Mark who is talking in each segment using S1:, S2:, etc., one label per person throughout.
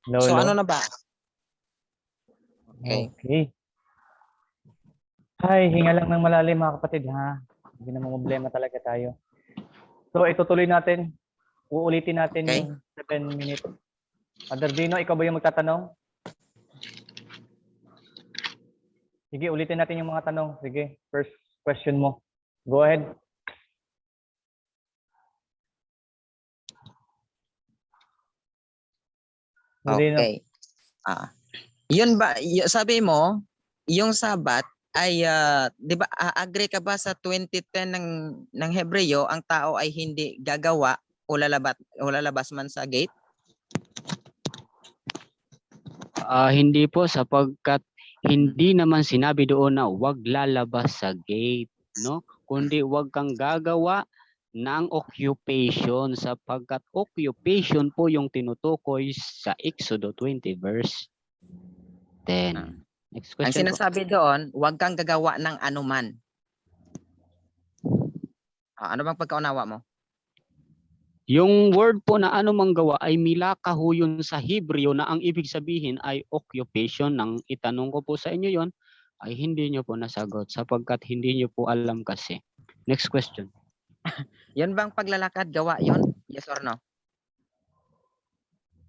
S1: So
S2: Lolo.
S1: ano na ba? Okay.
S2: Okay. Ay, hinga lang ng malalim mga kapatid ha. Hindi naman problema talaga tayo. So itutuloy natin. Uulitin natin
S1: Okay.
S2: yung 7 minutes. Father Dino, ikaw ba yung magtatanong? Sige, ulitin natin yung mga tanong. Sige, first question mo. Go ahead. Dino.
S1: Okay. Yun ba, sabi mo, yung Sabat ay, di ba, agree ka ba sa 2010 ng Hebreo, ang tao ay hindi gagawa o lalabas man sa gate?
S3: Hindi po, sapagkat hindi naman sinabi doon na wag lalabas sa gate, no? Kundi wag kang gagawa ng occupation, sapagkat occupation po yung tinutukoy sa Exodo 20 verse 10. Next
S1: Ang
S3: question po.
S1: sinasabi doon, wag kang gagawa ng anuman. Ano bang pagkaunawa mo?
S3: Yung word po na anumang gawa ay milakaho yun sa Hebreo na ang ibig sabihin ay occupation. Nang itanong ko po sa inyo yon ay hindi nyo po nasagot sapagkat hindi nyo po alam kasi. Next question.
S1: Yan bang paglalakad, gawa yon? Yes or no?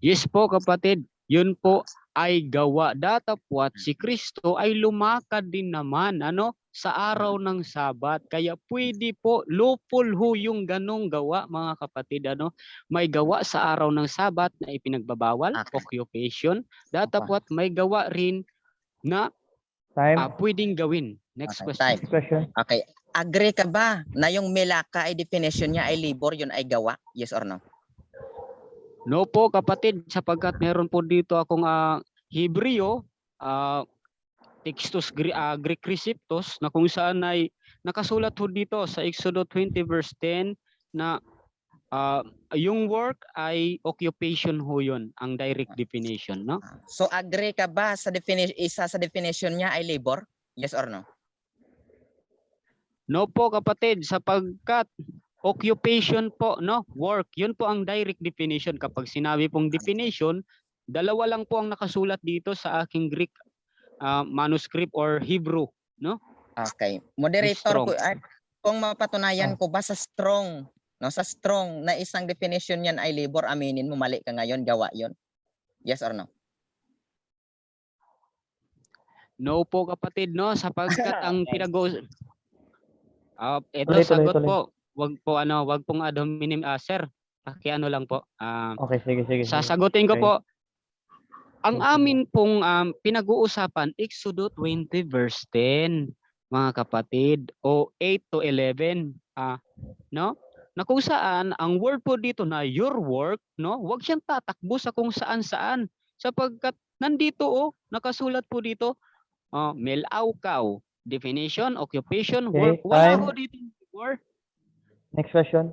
S3: Yes po kapatid, yun po ay gawa. Datapwat si Kristo ay lumakad din naman sa araw ng Sabat. Kaya pwede po, lawful ho yung ganong gawa mga kapatid. May gawa sa araw ng Sabat na ipinagbabawal, occupation. Datapwat may gawa rin na pwedeng gawin. Next question.
S2: Next question.
S1: Okay. Agree ka ba na yung melaka ay definition niya ay labor, yun ay gawa? Yes or no?
S3: No po kapatid, sapagkat meron po dito akong Hebreo, Textus Greek Receptus, na kung saan ay nakasulat ho dito sa Exodo 20 verse 10 na yung work ay occupation ho yun, ang direct definition, no?
S1: So agree ka ba sa definition, isa sa definition niya ay labor? Yes or no?
S3: No po kapatid, sapagkat occupation po, no? Work, yun po ang direct definition. Kapag sinabi pong definition, dalawa lang po ang nakasulat dito sa aking Greek manuscript or Hebrew, no?
S1: Okay. Moderator, kung mapatunayan ko ba sa strong, no, sa strong na isang definition niyan ay labor, aminin mo mali ka ngayon, gawa 'yon. Yes or no?
S3: No po kapatid, no, sapagkat ang ito
S2: Tuloy.
S3: sagot po. Wag pong ad hominem, sir. Pakiano lang po.
S2: Okay, sige.
S3: Sasagutin ko
S2: Okay.
S3: po. Ang amin pong pinag-uusapan, Exodo 20 verse 10, mga kapatid, o 8 to 11, no? Na kung saan ang word po dito na your work, no? Huwag siyang tatakbo sa kung saan-saan, sapagkat nandito nakasulat po dito, melawkaw, definition, occupation,
S2: Okay,
S3: work. Wala
S2: time.
S3: ho dito work.
S2: Next question.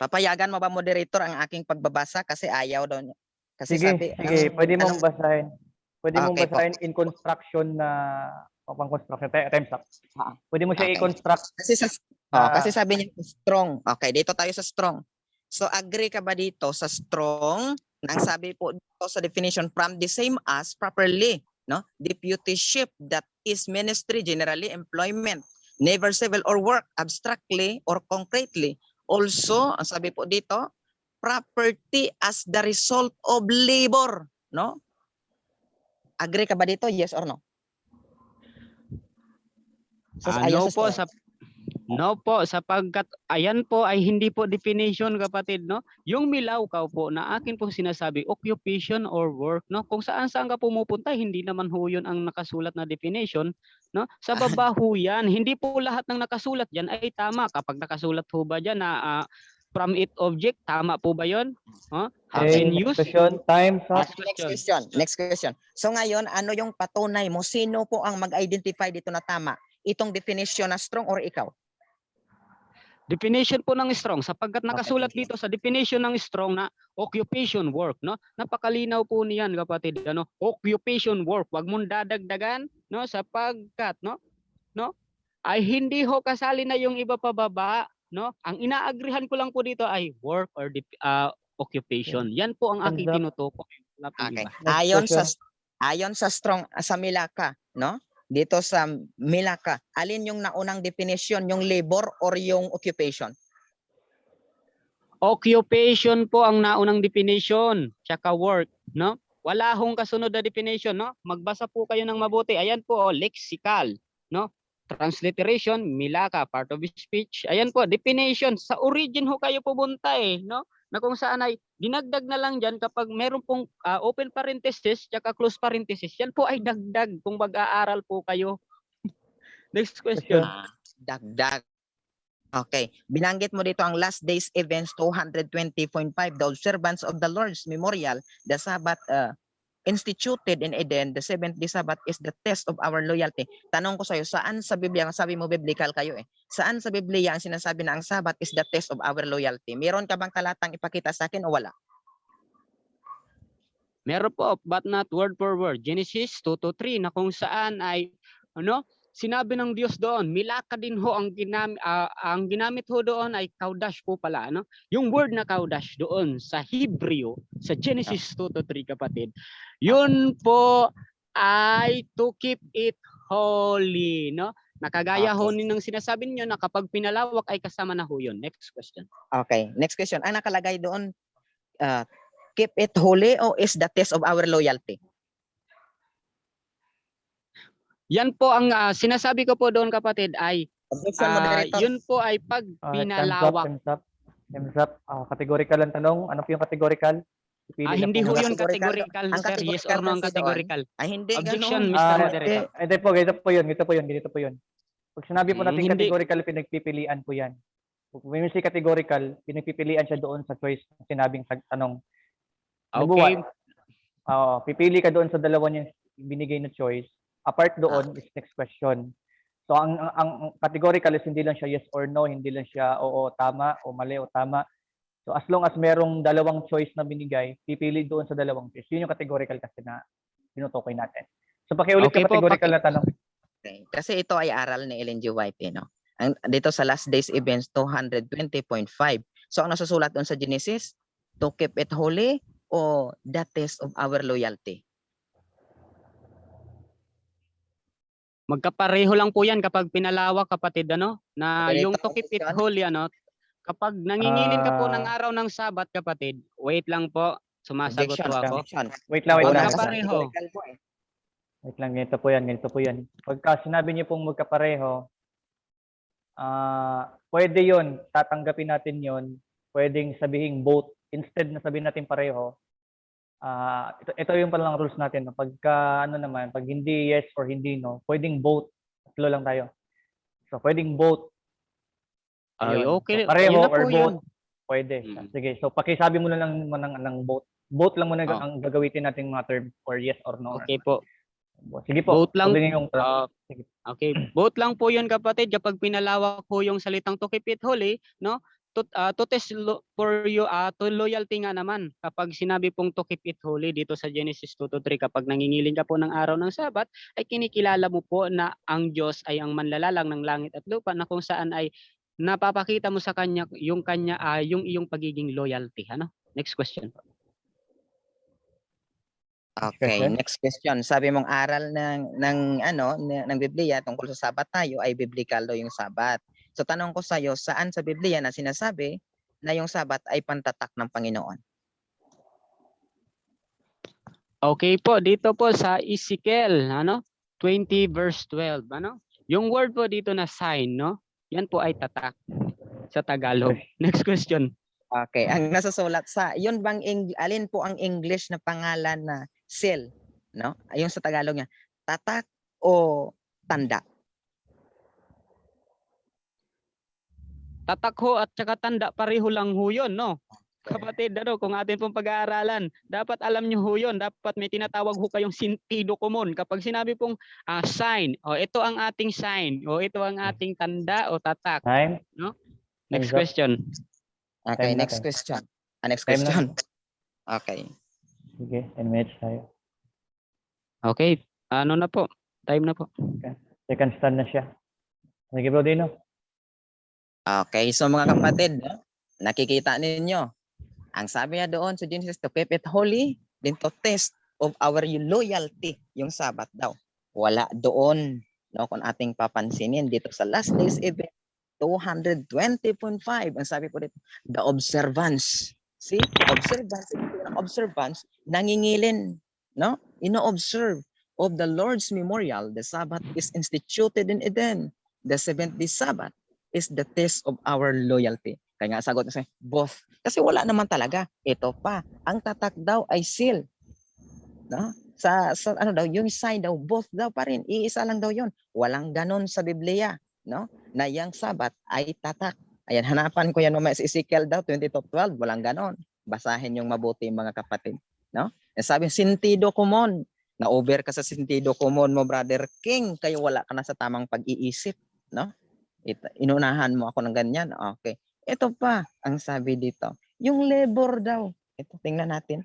S1: Papayagan mo ba, moderator, ang aking pagbabasa kasi ayaw daw niya. Kasi
S2: Sige, pwede mong basahin. Pwede mong
S1: Okay po.
S2: basahin in construction na pang-construction. Time's up. Pwede mo siya
S1: Okay.
S2: i-construct.
S1: Kasi sabi niya strong. Okay, dito tayo sa strong. So agree ka ba dito sa strong? Nang sabi po dito sa definition, from the same as properly, no? Deputyship, that is ministry, generally employment, never civil or work, abstractly or concretely. Also, ang sabi po dito, property as the result of labor, no? Agree ka ba dito? Yes or no?
S3: No po, sapagkat ayan po ay hindi po definition kapatid, no? Yung milawkaw po na akin po sinasabi, occupation or work, no? Kung saan ka pumupunta, hindi naman ho yun ang nakasulat na definition, no? Sa baba ho yan, hindi po lahat ng nakasulat yan ay tama. Kapag nakasulat ho ba dyan na from it object, tama po ba yun?
S2: Okay, next question. Time's up.
S1: Next question. So ngayon, ano yung patunay mo? Sino po ang mag-identify dito na tama? Itong definition na strong or ikaw?
S3: Definition po ng strong, sapagkat nakasulat dito sa definition ng strong na occupation work, no? Napakalinaw po niyan kapatid, occupation work. Wag mong dadagdagan, no, sapagkat no ay hindi ho kasali na yung iba pa baba, no? Ang inaagrihan ko lang po dito ay work or occupation. Yan po ang aking
S2: Thumbs up.
S3: tinutukoy. Wala pong
S1: Okay.
S3: iba.
S2: Next
S1: Ayon sa strong sa Milaka, no? Dito sa Milaka, alin yung naunang definition, yung labor or yung occupation?
S3: Occupation po ang naunang definition, tsaka work, no? Wala hong kasunod na definition, no? Magbasa po kayo ng mabuti. Ayan po, lexical, no? Transliteration, Milaka, part of speech. Ayan po, definition. Sa origin ho kayo pupunta no? Na kung saan ay dinagdag na lang dyan kapag meron pong open parenthesis tsaka close parenthesis. Yan po ay dagdag kung mag-aaral po kayo. Next question.
S1: Dagdag. Okay. Binanggit mo dito ang last days events 220.5, the observance of the Lord's memorial, the Sabbath instituted in Eden, the seventh day Sabbath is the test of our loyalty. Tanong ko sa iyo, saan sa Biblia, ang sabi mo biblical kayo saan sa Biblia ang sinasabi na ang Sabbath is the test of our loyalty? Meron ka bang talatang ipakita sa akin o wala?
S3: Meron po, but not word for word. Genesis 2:3 na kung saan ay sinabi ng Diyos doon, Milaka din ho ang ginamit ho doon ay kaudash po pala, Yung word na kaudash doon sa Hebreo, sa Genesis 2:3 kapatid, yun po ay to keep it holy, Nakagaya ho ng sinasabi niyo na kapag pinalawak ay kasama na ho yun. Next question.
S1: Okay, next question. Ang nakalagay doon, keep it holy o is the test of our loyalty?
S3: Yan po ang sinasabi ko po doon kapatid ay
S1: Objection, moderator.
S3: yun po ay pag pinalawak.
S2: Time's up. Categorical ang tanong. Ano po yung categorical?
S3: Hindi ho yun
S1: Categorical.
S3: categorical,
S1: Ang
S3: sir. Yes or
S1: categorical
S3: no ang
S1: kasi
S3: categorical.
S1: Ay, hindi
S3: Objection,
S1: ganun.
S3: Mr. Moderator.
S2: Ito po yun. Pag sinabi po natin
S3: Hindi.
S2: categorical, pinagpipilian po yan. Kung may si categorical, pinagpipilian siya doon sa choice na sinabing tanong.
S3: Okay.
S2: Pipili ka doon sa dalawa niyang binigay na choice. Apart doon is next question. So ang categorical is hindi lang siya yes or no, hindi lang siya oo, tama o mali o tama. So as long as merong dalawang choice na binigay, pipili doon sa dalawang choice. Yun yung categorical kasi na tinutukoy natin. So pakiulit
S3: Okay
S2: ka
S3: po,
S2: categorical na tanong.
S1: Okay. Kasi ito ay aral ni Ellen G. White, dito sa last days events 220.5. So ang nasusulat doon sa Genesis, to keep it holy o the test of our loyalty?
S3: Magkapareho lang po yan kapag pinalawak kapatid na
S1: Okay,
S3: yung
S1: ito
S3: to keep it
S1: question.
S3: holy kapag nangingilin ka po ng araw ng Sabat kapatid, wait lang po, sumasagot po ako.
S1: Objection.
S2: Wait lang.
S3: Magkapareho.
S2: Wait lang, ganito po yan. Pagka sinabi niyo pong magkapareho, pwede yon, tatanggapin natin yon. Pwedeng sabihin both. Instead na sabihin natin pareho, ito yung palang rules natin. Pagka pag hindi yes or hindi no, pwedeng both. Tatlo lang tayo. So pwedeng both.
S3: Ay,
S2: Ayun.
S3: okay.
S2: So, pareho
S3: Yun na
S2: or
S3: po
S2: both.
S3: yun.
S2: Pwede.
S3: Mm.
S2: Sige. So pakisabi mo na lang ng both. Both lang muna
S3: Oh.
S2: ang gagamitin nating mga term or yes or no.
S3: Okay po.
S2: Sige po.
S3: Both lang.
S2: Tuloy yung sige.
S3: Okay. Both lang po yun kapatid kapag pinalawak po yung salitang to keep it holy, to test for you to loyalty nga naman. Kapag sinabi pong to keep it holy dito sa Genesis 2:3, kapag nangingiling ka po ng araw ng Sabat, ay kinikilala mo po na ang Diyos ay ang manlalalang ng langit at lupa, na kung saan ay napapakita mo sa kanya yung iyong pagiging loyalty. Next question.
S1: Okay, next question. Sabi mong aral ng Biblia tungkol sa Sabat tayo ay biblical daw yung Sabat. So tanong ko sa iyo, saan sa Biblia na sinasabi na yung Sabat ay pantatak ng Panginoon?
S3: Okay po, dito po sa Ezekiel, 20 verse 12, Yung word po dito na sign, yan po ay tatak sa Tagalog. Next question.
S1: Okay, ang nasusulat yun bang alin po ang English na pangalan na seal, Ayun sa Tagalog niya, tatak o tanda?
S3: Tatak ho at saka tanda pareho lang ho yun, Kapatid, kung atin pong pag-aaralan, dapat alam nyo ho yun. Dapat may tinatawag ho kayong sentido common. Kapag sinabi pong sign, ito ang ating sign, ito ang ating tanda o tatak.
S2: Time.
S3: Next question.
S1: Okay,
S2: Time
S1: next
S2: natin.
S1: question. Next
S2: Time
S1: question. Okay.
S2: Sige, 10 minutes tayo.
S3: Okay, na po? Time na po.
S2: Second stand na siya. Sige, Bro Dino.
S1: Okay, so mga kapatid, nakikita ninyo, Ang sabi niya doon sa Genesis, to keep it holy, then to test of our loyalty, yung Sabbath daw. Wala doon. No, kung ating papansinin dito sa last days event 220.5, ang sabi po dito, the observance. See? Observance, nangingilin, no? Ino-observe of the Lord's memorial. The Sabbath is instituted in Eden. The seventh day Sabbath is the test of our loyalty. Kaya nga sagot na both. Kasi wala naman talaga. Ito pa, ang tatak daw ay seal. No? Sa ano daw, yung sign daw, both daw pa rin. Iisa lang daw yun. Walang ganon sa Biblia. No? Na yung Sabat ay tatak. Ayan, hanapan ko yan mamaya sa Ezekiel daw, 20:12. Walang ganon. Basahin yung mabuti mga kapatid. No? Sabi, sentido común. Na-over ka sa sentido común mo, Brother King. Kayo wala ka na sa tamang pag-iisip. No? Inunahan mo ako ng ganyan. Okay. Ito pa, ang sabi dito. Yung labor daw. Ito, tingnan natin.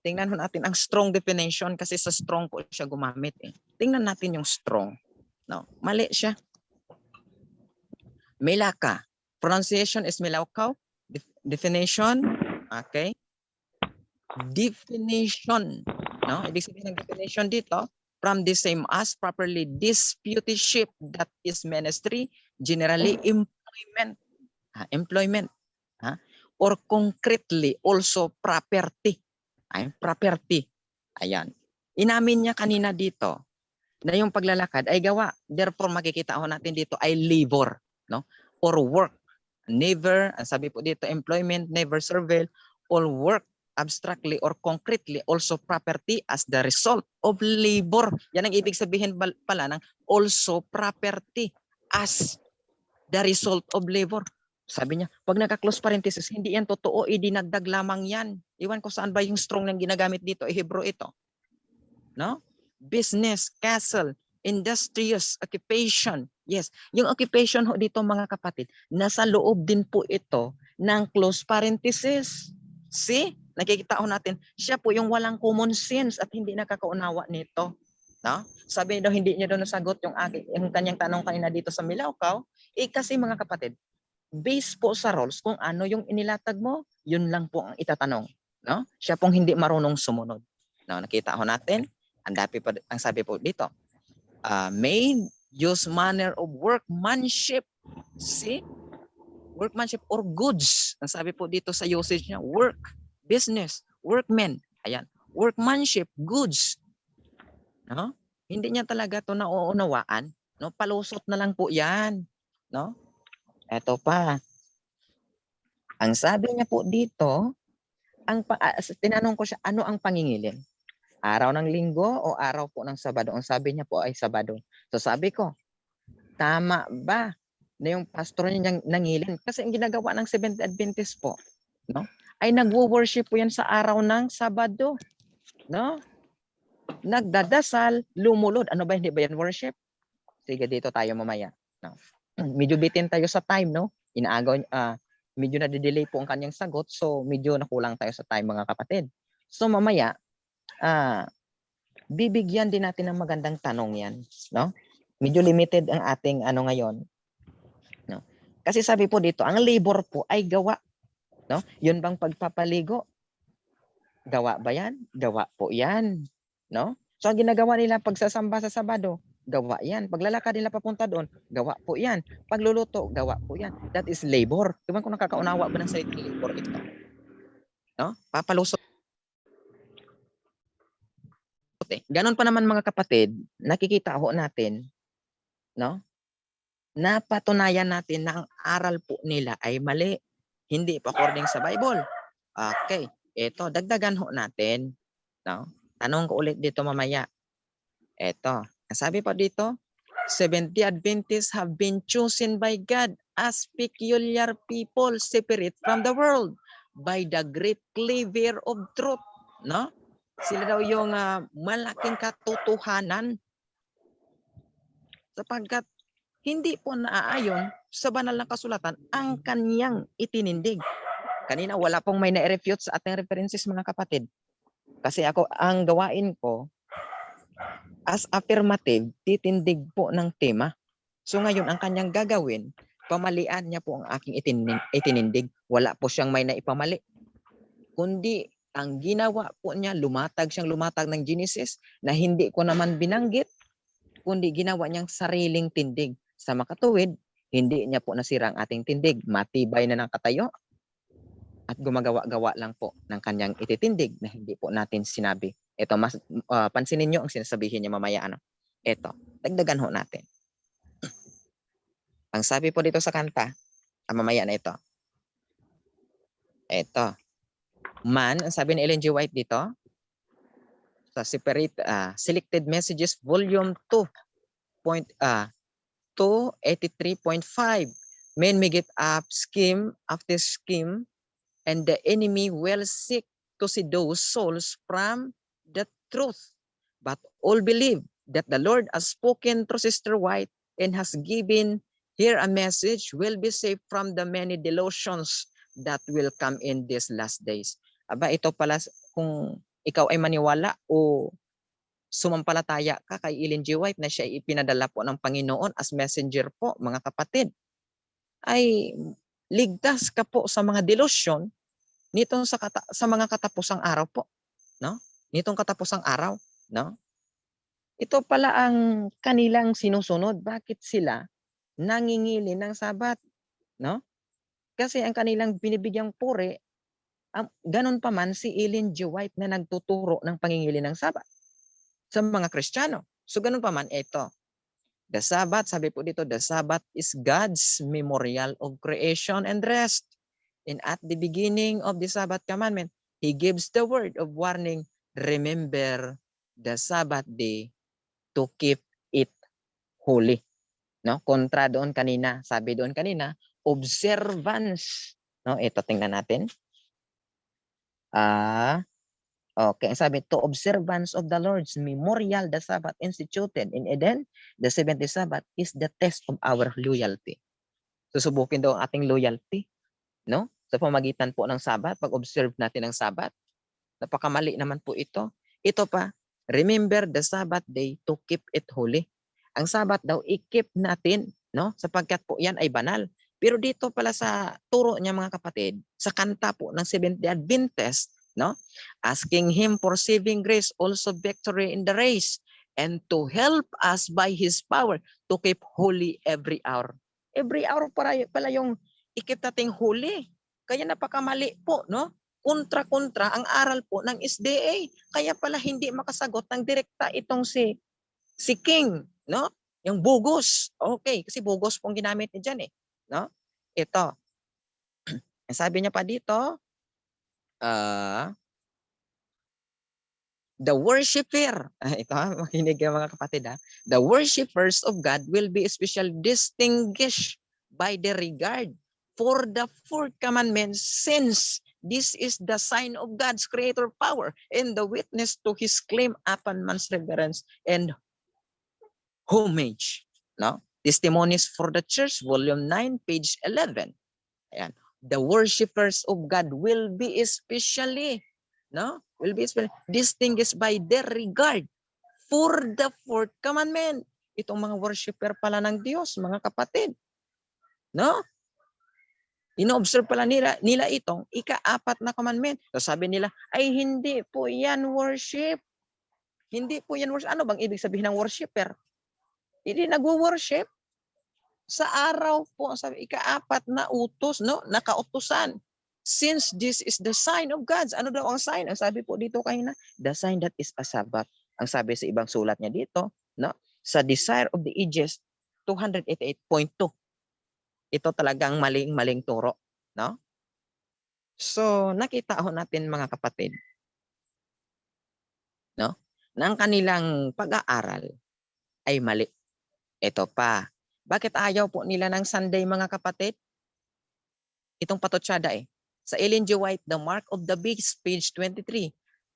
S1: Tingnan natin ang strong definition kasi sa strong po siya gumamit. Tingnan natin yung strong. No, mali siya. Melaka. Pronunciation is Melakaw. Definition. Okay. Definition. No, ibig sabihin ng definition dito, from the same as properly disputation that is ministry, generally employment. Employment. Or concretely also property. Ay, property. Ayan. Inamin niya kanina dito na yung paglalakad ay gawa. Therefore, makikita ho natin dito ay labor, no? Or work. Never, sabi po dito, employment, never surveil, all work abstractly or concretely, also property as the result of labor. Yan ang ibig sabihin pala ng also property as the result of labor. Sabi niya, pag naka-close parenthesis, hindi yan totoo, idinagdag lamang yan. Iwan ko saan ba yung strong na ginagamit dito, Hebrew ito. No? Business, castle, industrious, occupation. Yes, yung occupation ho dito mga kapatid, nasa loob din po ito ng close parenthesis. See? Nakikita ho natin, siya po yung walang common sense at hindi nakakaunawa nito. No? Sabi daw, hindi niya doon nasagot yung kanyang tanong kanina dito sa Milaukaw. Kasi mga kapatid, based po sa roles kung ano yung inilatag mo, yun lang po ang itatanong, no? Siya pong hindi marunong sumunod. No, nakita ho natin, ang sabi po dito, may use manner of workmanship. See? Workmanship or goods. Ang sabi po dito sa usage niya, work, business, workmen. Ayan, workmanship, goods. No? Hindi niya talaga to nauunawaan, no? Palusot na lang po 'yan, no? Eto pa. Ang sabi niya po dito, tinanong ko siya, ano ang pangingilin? Araw ng linggo o araw po ng Sabado? Ang sabi niya po ay Sabado. So sabi ko, tama ba na yung pastor niya nangilin? Kasi ang ginagawa ng Seventh Adventist po, no? Ay nagwo-worship po yan sa araw ng Sabado. No? Nagdadasal, lumulod. Ano ba, hindi ba yan worship? Sige, dito tayo mamaya. No? Medyo bitin tayo sa time, no? Inaagaw, medyo na-delay po ang kanyang sagot, so medyo nakulang tayo sa time mga kapatid. So mamaya, bibigyan din natin ng magandang tanong yan, no? Medyo limited ang ating ano ngayon, no? Kasi sabi po dito, ang labor po ay gawa, no? Yun bang pagpapaligo? Gawa ba yan? Gawa po yan, no? So ang ginagawa nila pagsasamba sa Sabado, gawa yan. Paglalakad nila papunta doon, gawa po yan. Pagluluto, gawa po yan. That is labor. Diba kung nakakaunawa ba ng salita labor ito? No? Papalusot. Ganon pa naman mga kapatid, nakikita ho natin, no? Napatunayan natin na ang aral po nila ay mali. Hindi po according sa Bible. Okay. Ito, dagdagan ho natin. No? Tanong ko ulit dito mamaya. Ito. Sabi pa dito, Seventh-day Adventists have been chosen by God as peculiar people separate from the world by the great cleaver of truth. No? Sila daw yung malaking katotohanan sapagkat hindi po naaayon sa banal na kasulatan ang kanyang itinindig. Kanina wala pong may na-refute sa ating references mga kapatid. Kasi ako, ang gawain ko, as affirmative, titindig po ng tema. So ngayon, ang kanyang gagawin, Pamalian niya po ang aking itinindig. Wala po siyang may naipamali. Kundi ang ginawa po niya, lumatag ng Genesis na hindi ko naman binanggit, kundi ginawa niyang sariling tindig. Sa makatuwid, hindi niya po nasira ang ating tindig. Matibay na ng katayo at gumagawa-gawa lang po ng kanyang ititindig na hindi po natin sinabi. Ito, pansinin niyo ang sinasabihin niya mamaya. Ito, dagdagan ho natin. Ang sabi po dito sa kanta, mamaya na ito. Ito. Man, ang sabi ni Ellen G. White dito, sa Selected Messages, Volume 283.5. Men may get up scheme after scheme, and the enemy will seek to seduce souls from the truth. But all believe that the Lord has spoken through Sister White and has given here a message will be saved from the many delusions that will come in these last days. Aba, ito pala kung ikaw ay maniwala o sumampalataya ka kay Ellen G. White na siya ipinadala po ng Panginoon as messenger po, mga kapatid, ay ligtas ka po sa mga delusyon nitong sa mga katapusang araw po, no? Nitong katapusang araw, no? Ito pala ang kanilang sinusunod. Bakit sila nangingili ng Sabat, no? Kasi ang kanilang binibigyang puri, ganun pa man si Ellen G. White na nagtuturo ng pangingili ng Sabat sa mga Kristiyano. So ganun pa man, ito. The Sabbath, sabi po dito, the Sabbath is God's memorial of creation and rest. And at the beginning of the Sabbath commandment, He gives the word of warning, remember the Sabbath day to keep it holy. No? Kontra doon kanina, sabi doon kanina, observance. No? Ito, tingnan natin. Okay, sabi, to observance of the Lord's memorial, the Sabbath instituted in Eden, the 70th Sabbath is the test of our loyalty. Susubukin daw ang ating loyalty, no? Sa pamagitan po ng Sabbath, pag-observe natin ng Sabbath. Napakamali naman po ito. Ito pa, remember the Sabbath day to keep it holy. Ang Sabbath daw, i-keep natin, no? Sapagkat po yan ay banal. Pero dito pala sa turo niya, mga kapatid, sa kanta po ng Seventh-day Adventist, no? Asking Him for saving grace, also victory in the race, and to help us by His power to keep holy every hour. Every hour pala yung i-keep nating holy. Kaya napakamali po, no? Kontra-kontra ang aral po ng SDA. Kaya pala hindi makasagot ng direkta itong si King, no? Yung bugos. Okay, kasi bugos pong ginamit niya dyan, no? Ito. Sabi niya pa dito, the worshiper, ito makinig ang mga kapatid, the worshipers of God will be especially distinguished by the regard for the fourth commandment, since this is the sign of God's creator power and the witness to His claim upon man's reverence and homage. No? Testimonies for the Church, Volume 9, page 11. Ayan. The worshipers of God will be especially, no? Will be especially distinguished by their regard for the fourth commandment. Itong mga worshiper pala ng Diyos, mga kapatid. No? Ino-observe pala nila itong ika-4 na commandment. So sabi nila, ay hindi po yan worship. Hindi po yan worship. Ano bang ibig sabihin ng worshiper? Hindi nagwo-worship. Sa araw po, sabi, ika-4 na utos, no? Nakautusan. Since this is the sign of God's. Ano daw ang sign? Ang sabi po dito kanina, the sign that is a Sabbath. Ang sabi sa ibang sulat niya dito, no? Sa Desire of the Ages, 288.2. Ito talagang maling turo, no? So, nakita ho natin, mga kapatid, no? Na ang kanilang pag-aaral ay mali. Ito pa. Bakit ayaw po nila ng Sunday, mga kapatid? Itong patotsada Sa Ellen G. White, The Mark of the Beast, page 23.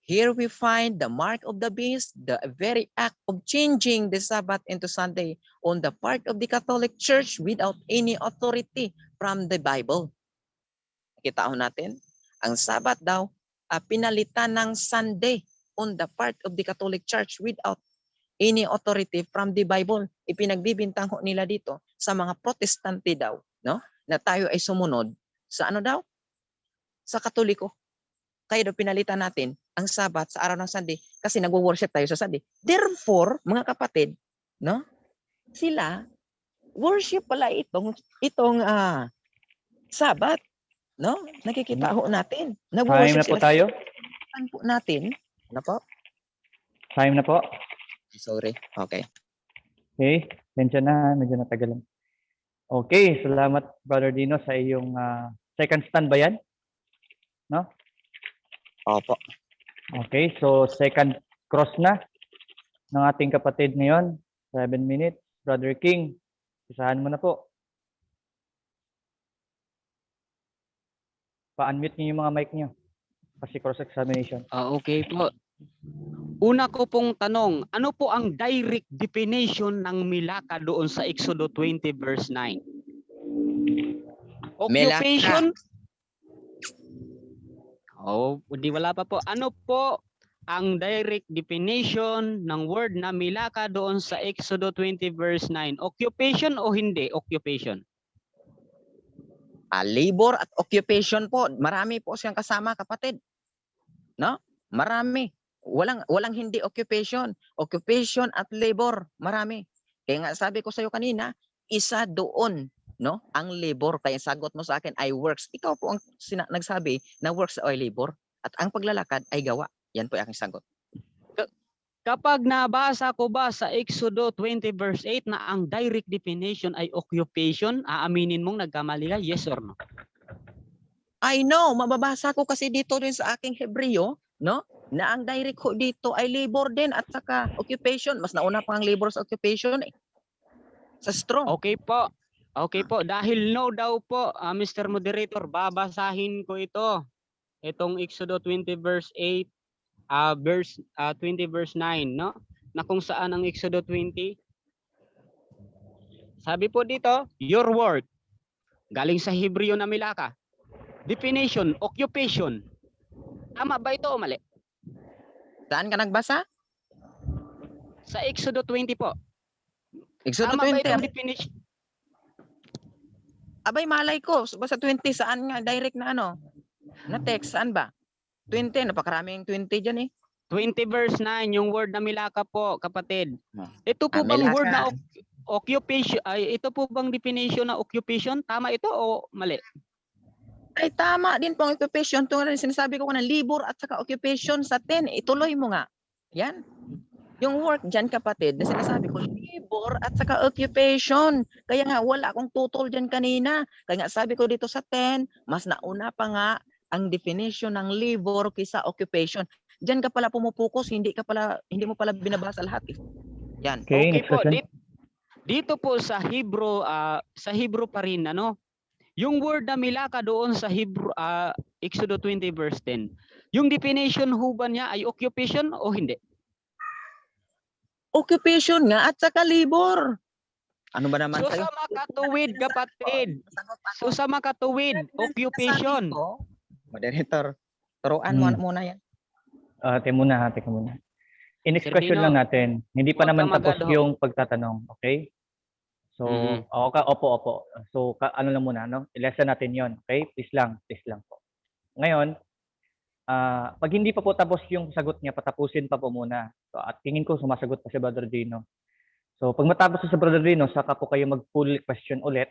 S1: Here we find the mark of the beast, the very act of changing the Sabbath into Sunday on the part of the Catholic Church without any authority from the Bible. Kita ho natin, ang Sabbath daw, pinalitan ng Sunday on the part of the Catholic Church without any authority from the Bible. Ipinagbibintang ho nila dito sa mga Protestante daw no? Na tayo ay sumunod sa ano daw? Sa Katoliko. Kaya daw pinalitan natin ang Sabat sa araw ng Sunday kasi nagwo-worship tayo sa Sunday. Therefore, mga kapatid, no? Sila worship pala itong Sabat, no? Nakikita ho natin.
S2: Time
S1: Nag-worship
S2: na po
S1: sila
S2: tayo.
S1: sa po natin. Ano po?
S2: Time na po.
S1: Sorry. Okay.
S2: Okay. Medyo natagalan. Okay. Salamat, Brother Dino, sa iyong second stand ba yan? No?
S1: Opo.
S2: Okay. So, second cross na ng ating kapatid ngayon. 7 minutes. Brother King, isahan mo na po. Pa-unmute niyo yung mga mic niyo. Kasi cross-examination.
S3: Okay po. Una ko pong tanong, ano po ang direct definition ng Milaka doon sa Exodo 20 verse 9? Occupation? Hindi wala pa po. Ano po ang direct definition ng word na Milaka doon sa Exodo 20 verse 9? Occupation o hindi occupation?
S1: Labor at occupation po. Marami po siyang kasama, kapatid. No? Marami. Walang hindi occupation. Occupation at labor, marami. Kaya nga sabi ko sa iyo kanina, isa doon, no? Ang labor. Kaya sagot mo sa akin ay works. Ikaw po ang nagsabi na works ay labor at ang paglalakad ay gawa. Yan po ang aking sagot.
S3: Kapag nabasa ko ba sa Exodo 20 verse 8 na ang direct definition ay occupation, aaminin mong nagkamali ka? Yes or no?
S1: I know, mababasa ko kasi dito rin sa aking Hebreo, no? Na ang direct ho dito ay labor din at saka occupation. Mas nauna pa ang labor sa occupation eh. Sa strong.
S3: Okay po. Okay po. Dahil no daw po, Mr. Moderator, babasahin ko ito. Itong Exodo 20 verse 8, 20 verse 9, no? Na kung saan ang Exodo 20. Sabi po dito, your work. Galing sa Hebreo na Milaka. Definition, occupation. Tama ba ito o mali?
S1: Saan ka nagbasa?
S3: Sa Exodo 20 po.
S1: Exodo
S3: Tama ba
S1: 20.
S3: itong definition?
S1: Abay, malay ko. Basta 20, saan nga? Direct na ano? Na text, saan ba? 20, napakaraming 20 dyan eh.
S3: 20 verse 9, yung word na Milaka po, kapatid. Ito po bang
S1: Milaka.
S3: word na occupation, ay ito po bang definition na occupation? Tama ito o mali?
S1: Ay, tama din po ang occupation. Ito rin sinasabi ko na labor at saka occupation sa 10. Ituloy mo nga. Yan. Yung work dyan, kapatid, na sinasabi ko, labor at saka occupation. Kaya nga, wala akong tutol dyan kanina. Kaya nga, sabi ko dito sa 10, mas nauna pa nga ang definition ng labor kaysa occupation. Diyan ka pala pumupukus, hindi mo pala binabasa lahat eh. Yan.
S2: Okay,
S3: Okay
S2: next
S3: po.
S2: question.
S3: Dito po sa Hebrew pa rin, ano? Yung word na Milaka doon sa Hebrew, Exodo 20 verse 10. Yung definition ho ba niya ay occupation o hindi?
S1: Occupation nga at saka labor. Ano ba naman
S3: So
S1: kayo?
S3: sa makatuwid, kapatid. So sa makatuwid, occupation.
S1: Moderator, turuan mo muna yan.
S2: Ate muna. Next
S3: Sir
S2: question
S3: Dino,
S2: lang natin. Hindi pa
S3: huwag
S2: naman
S3: ka
S2: tapos
S3: magad ho.
S2: yung pagtatanong. Okay? So, opo. So, ano lang muna, no? I-lesson natin yon. Okay? Please lang po. Ngayon, pag hindi pa po tapos yung sagot niya, patapusin pa po muna. So, at tingin ko sumasagot pa si Brother Dino. So, pag matapos sa Brother Dino, saka po kayo mag-full question ulit.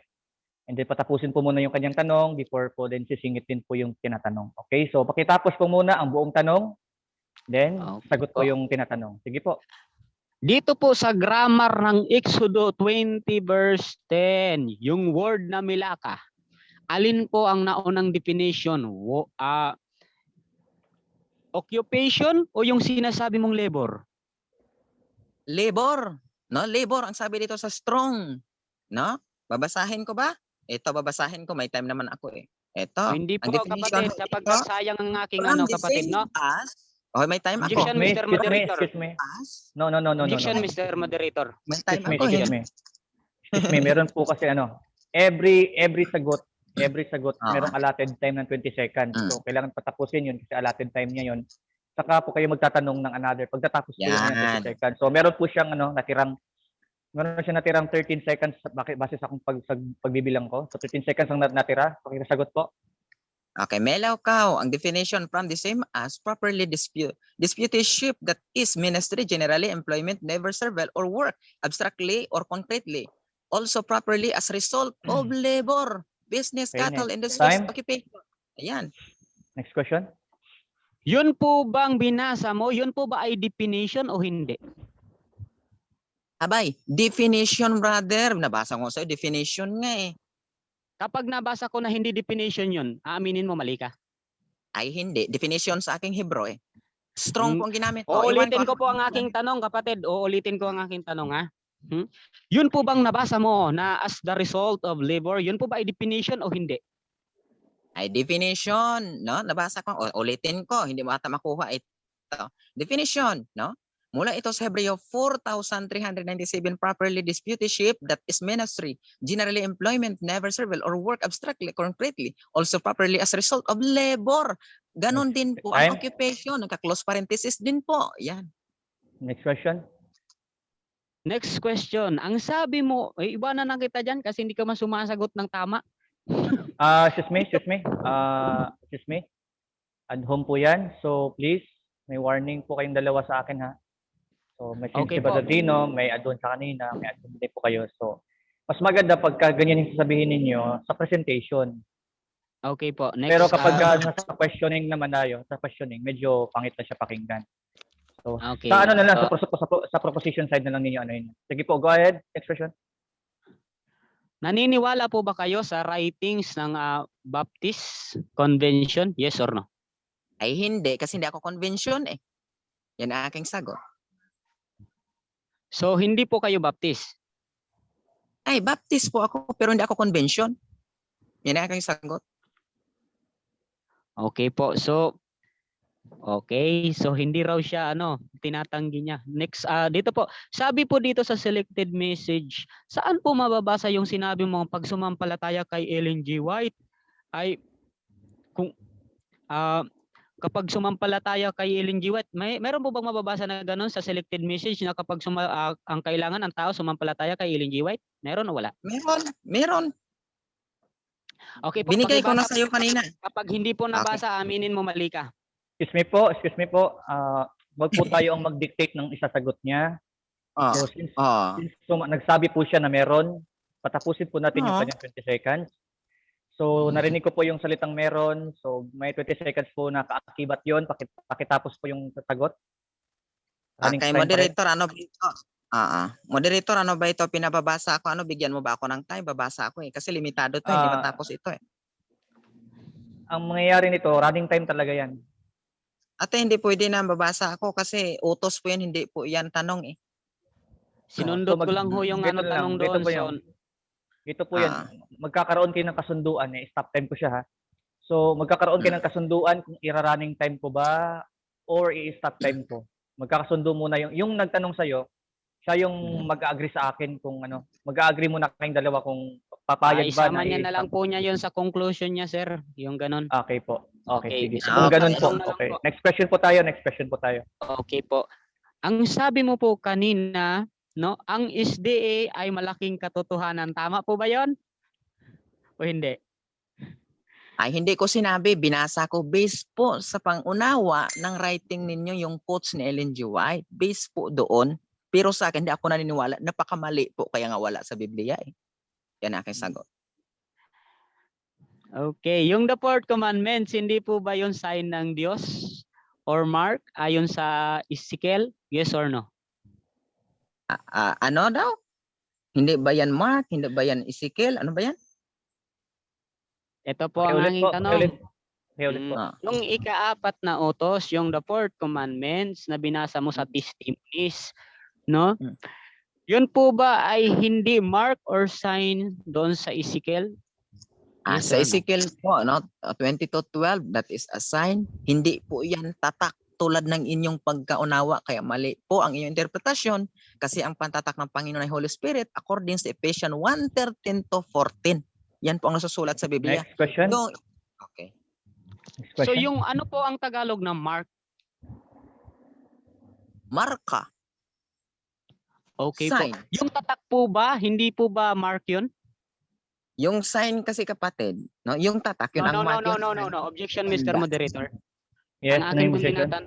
S2: And then patapusin po muna yung kanyang tanong before po then sisingit din po yung tinatanong. Okay? So, pakitapos po muna ang buong tanong. Then, sagot po yung tinatanong. Sige po.
S3: Dito po sa grammar ng Exodo 20 verse 10, yung word na Milaka, alin po ang naunang definition? Occupation o yung sinasabi mong labor?
S1: Labor. No, labor ang sabi dito sa strong. No? Babasahin ko ba? Ito, babasahin ko. May time naman ako eh. Ito.
S3: Hindi po,
S1: ang definition
S3: kapatid, sapagkat sayang ang aking kapatid, no?
S1: May time ako.
S3: Objection, Mr. Moderator.
S2: Excuse me. No.
S3: Objection, Mr. Moderator.
S1: May time ako eh.
S2: Excuse me. Meron po kasi every sagot, merong allotted time ng 20 seconds. So, kailangan patapusin yun kasi allotted time niya yun. Saka po kayo magtatanong ng another pagtatapos po yun ng 20 seconds. So, meron po siyang natirang Meron siya natirang 13 seconds bakit base sa akong pagbibilang ko. So 13 seconds ang natira. Pakisagot po.
S1: Okay, melaw kao. Ang definition from the same as properly disputation that is ministry, generally employment, never servile or work, abstractly or concretely. Also properly as result of labor, business,
S2: Okay,
S1: cattle,
S2: next.
S1: industries,
S2: Time.
S1: occupation. Ayan.
S2: Next question.
S3: Yun po bang binasa mo? Yun po ba ay definition o hindi?
S1: Abay, definition brother. Nabasa ko sa'yo, definition nga eh.
S3: Kapag nabasa ko na hindi definition yun, aaminin mo mali ka.
S1: Ay hindi, definition sa aking Hebro eh. Strong
S3: Mm,
S1: po ang ginamit ko. Iwan
S3: Uulitin ko po ang
S1: ano
S3: aking tanong, kapatid. Uulitin ko ang aking tanong, ha? Yun po bang nabasa mo na as the result of labor, yun po ba ay definition o hindi?
S1: ay definition, no? Nabasa ko, ulitin ko, hindi mo ata makuha ito. Definition, no? Mula ito sa Hebreo 4,397 properly disputation that is ministry, generally employment, never servile or work abstractly, concretely, also properly as result of labor. Ganon din po ang
S2: Time.
S1: occupation, nagka-close parenthesis din po. Yan.
S2: Next question.
S3: Next question. Ang sabi mo, iba na kita dyan kasi hindi ka man sumasagot ng tama.
S2: Excuse me. Excuse me. At home po yan. So please, may warning po kayong dalawa sa akin ha. So may
S3: Okay
S2: si
S3: po.
S2: Brother Dino, may add-on sa kanina, may add-on din po kayo. So mas maganda pagka ganyan yung sasabihin ninyo sa presentation.
S3: Okay po. Next.
S2: Pero kapag nasa questioning naman tayo, sa questioning, medyo pangit na siya pakinggan. So
S3: Okay.
S2: sa ano na lang, sa proposition side na lang ninyo ano yun. Sige po, go ahead. Next question.
S3: Naniniwala po ba kayo sa writings ng Baptist Convention? Yes or no?
S1: Ay hindi, kasi hindi ako convention eh. Yan ang aking sagot.
S3: So hindi po kayo Baptist?
S1: Ay, Baptist po ako, pero hindi ako convention. Yan ang aking sagot.
S3: Okay po. So hindi raw siya tinatanggi niya. Next dito po. Sabi po dito sa selected message, saan po mababasa yung sinabi mo pag sumampalataya kay Ellen G. White ay kung kapag sumampalataya kay Ellen G. White, meron po bang mababasa na gano'n sa selected message na kapag ang kailangan ng tao sumampalataya kay Ellen G. White? Meron o wala?
S1: Meron.
S3: Okay po.
S1: Binigay ko na
S3: pakibasa
S1: sa iyo
S3: po.
S1: kanina.
S3: Kapag hindi po nabasa, aminin mo mali ka.
S2: Excuse me po. Wag po tayo ang mag-dictate ng isasagot niya. So since nagsabi po siya na meron, patapusin po natin yung kanyang 20 seconds. So narinig ko po yung salitang meron. So may 20 seconds po na kaakibat yon. Pakitapos po yung sasagot.
S1: Okay, moderator, ano ba ito? Moderator, ano ba ito? Pinababasa ako. Bigyan mo ba ako ng time? Babasa ako eh. Kasi limitado to, hindi matapos ito eh.
S2: Ang mangyayari nito, running time talaga yan.
S1: Ate, hindi pwede na babasa ako kasi utos po yan, hindi po yan tanong eh.
S3: Sinundot ko lang ho yung tanong doon.
S2: Ito po yan. Magkakaroon kayo ng kasunduan eh. Stop time ko siya ha. So magkakaroon kayo ng kasunduan kung ira-running time ko ba or i-stop time ko. Magkakasundo muna yung nagtanong sa'yo, siya yung mag-agree sa akin kung mag-agree muna kayong dalawa kung papayag ba.
S3: Isama niya na lang po niya yun sa conclusion niya, sir. Yung ganon.
S2: Okay po. Okay, sige.
S3: So,
S2: Kung ganun po.
S3: okay.
S2: Next question po tayo.
S3: Okay po. Ang sabi mo po kanina, ang SDA ay malaking katotohanan. Tama po ba 'yon? O hindi?
S1: Ay, hindi ko sinabi. Binasa ko based po sa pangunawa ng writing ninyo yung quotes ni Ellen G. White. Based po doon. Pero sa akin, hindi ako naniniwala. Napakamali po kaya nga wala sa Biblia eh. Yan ang aking sagot.
S3: Okay. Yung the fourth commandments, hindi po ba yung sign ng Diyos or mark ayon sa Ezekiel? Yes or no?
S1: Ano daw? Hindi ba yan Mark? Hindi ba yan Ezekiel? Ano ba yan?
S3: Ito po ang aking tanong.
S2: Ulit po.
S3: Nung ika-4 na utos, yung the fourth commandments na binasa mo sa testimonies, no? Yun po ba ay hindi mark or sign doon sa Ezekiel? Yes
S1: Sa Ezekiel po, 22:12, that is a sign. Hindi po yan tatak tulad ng inyong pagkaunawa. Kaya mali po ang inyong interpretasyon kasi ang pantatak ng Panginoon ay Holy Spirit according sa Ephesians 1:13-14. Yan po ang nasusulat sa Biblia.
S2: Next question.
S1: Okay.
S2: Next question.
S3: So yung ano po ang Tagalog ng mark?
S1: Marka.
S3: Okay
S1: Sign.
S3: po. Yung tatak po ba, hindi po ba mark yun?
S1: Yung sign kasi kapatid, no? Yung tatak, yun
S3: No,
S1: ang
S3: no, no,
S1: mark
S3: no,
S1: yun.
S3: no, no, no. Objection, Mr.
S1: Tanda.
S3: Moderator.
S2: Yes,
S3: Ang
S2: ano
S3: akin
S2: yung
S3: pong
S2: position?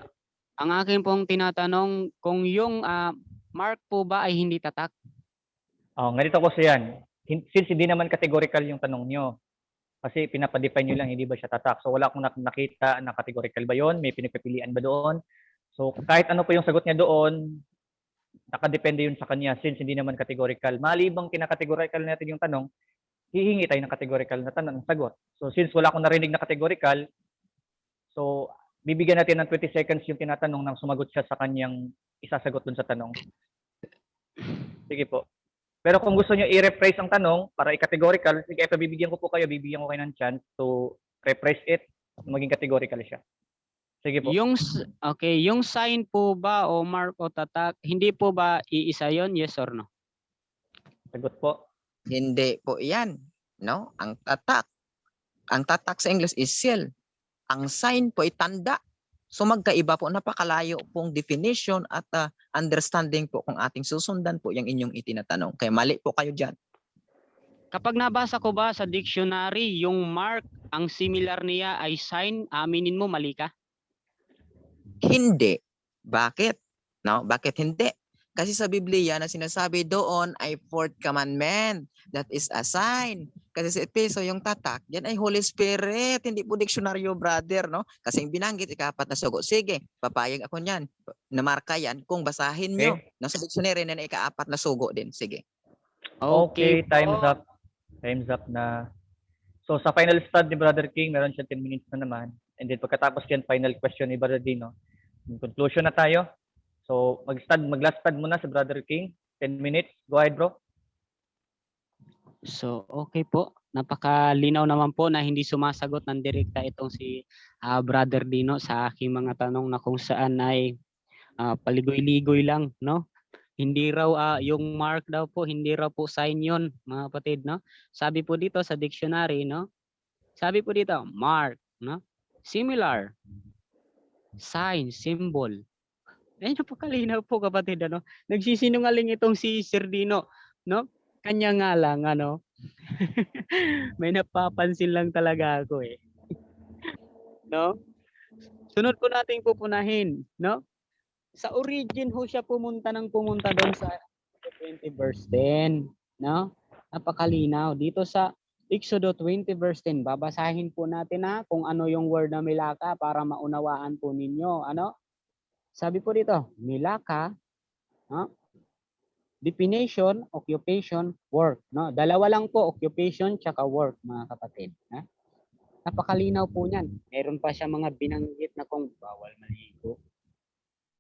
S3: ang akin pong tinatanong kung yung mark po ba ay hindi tatak.
S2: Oh, ganito ko yan. Since hindi naman categorical yung tanong nyo, kasi pinapadefine nyo lang, hindi ba siya tatak. So wala akong nakita na categorical ba yon, may pinagpipilian ba doon. So kahit ano po yung sagot niya doon, nakadepende yun sa kanya since hindi naman categorical. Malibang kinakategorical natin yung tanong, hihingi tayo ng categorical na tanong, sagot. So since wala akong narinig na categorical, so bibigyan natin ng 20 seconds yung tinatanong nang sumagot siya sa kanyang isasagot dun sa tanong. Sige po. Pero kung gusto niyo i-rephrase ang tanong para i-categorical, sige, bibigyan ko kayo ng chance to rephrase it, maging categorical siya. Sige po.
S3: Okay, yung sign po ba o mark o tatak, hindi po ba iisa yon, yes or no?
S2: Sagot po.
S1: Hindi po yan. No? Ang tatak sa English is seal. Ang sign po ay tanda. So magkaiba po, napakalayo pong definition at understanding po kung ating susundan po yung inyong itinatanong. Kaya mali po kayo dyan.
S3: Kapag nabasa ko ba sa dictionary, yung mark, ang similar niya ay sign, aminin mo mali ka?
S1: Hindi. Bakit? No? Bakit hindi? Kasi sa Biblia na sinasabi doon ay fourth commandment. That is a sign. Kasi sa Efeso yung tatak, yan ay Holy Spirit. Hindi po diksyonaryo, brother. No? Kasi yung binanggit, ikapat na sugo. Sige, papayag ako niyan. Namarka yan kung basahin nyo.
S2: Okay.
S1: No, sa dictionary na ikaapat na sugo din. Sige.
S2: Okay,
S3: po.
S2: time's up. Time's up na. So sa final stud ni Brother King, meron siya 10 minutes na naman. And then pagkatapos yan, final question ni Brother Dino. In conclusion na tayo. So mag-last stud muna si Brother King. 10 minutes. Go ahead, bro.
S3: So, okay po. Napakalinaw naman po na hindi sumasagot ng direkta itong si Brother Dino sa aking mga tanong na kung saan ay paligoy-ligoy lang, no? Hindi raw yung mark daw po, hindi raw po sign yon, mga kapatid, no? Sabi po dito sa dictionary, no? Sabi po dito, mark, no? Similar. Sign, symbol. Eh, napakalinaw po, kapatid, ano? Nagsisinungaling itong si Sir Dino, no? Kanya nga lang, ano? May napapansin lang talaga ako, eh. No? Sunod po nating pupunahin, no? Sa origin ho siya pumunta doon sa 20 verse 10, no? Napakalinaw dito sa Exodo 20 verse 10. Babasahin po natin kung ano yung word na milaka para maunawaan po ninyo, ano? Sabi po dito, milaka, no? Definition, occupation, work, no? Dalawa lang po, occupation tsaka work, mga kapatid, ha? Napakalinaw po niyan. Meron pa siya mga binanggit na kung bawal maligo,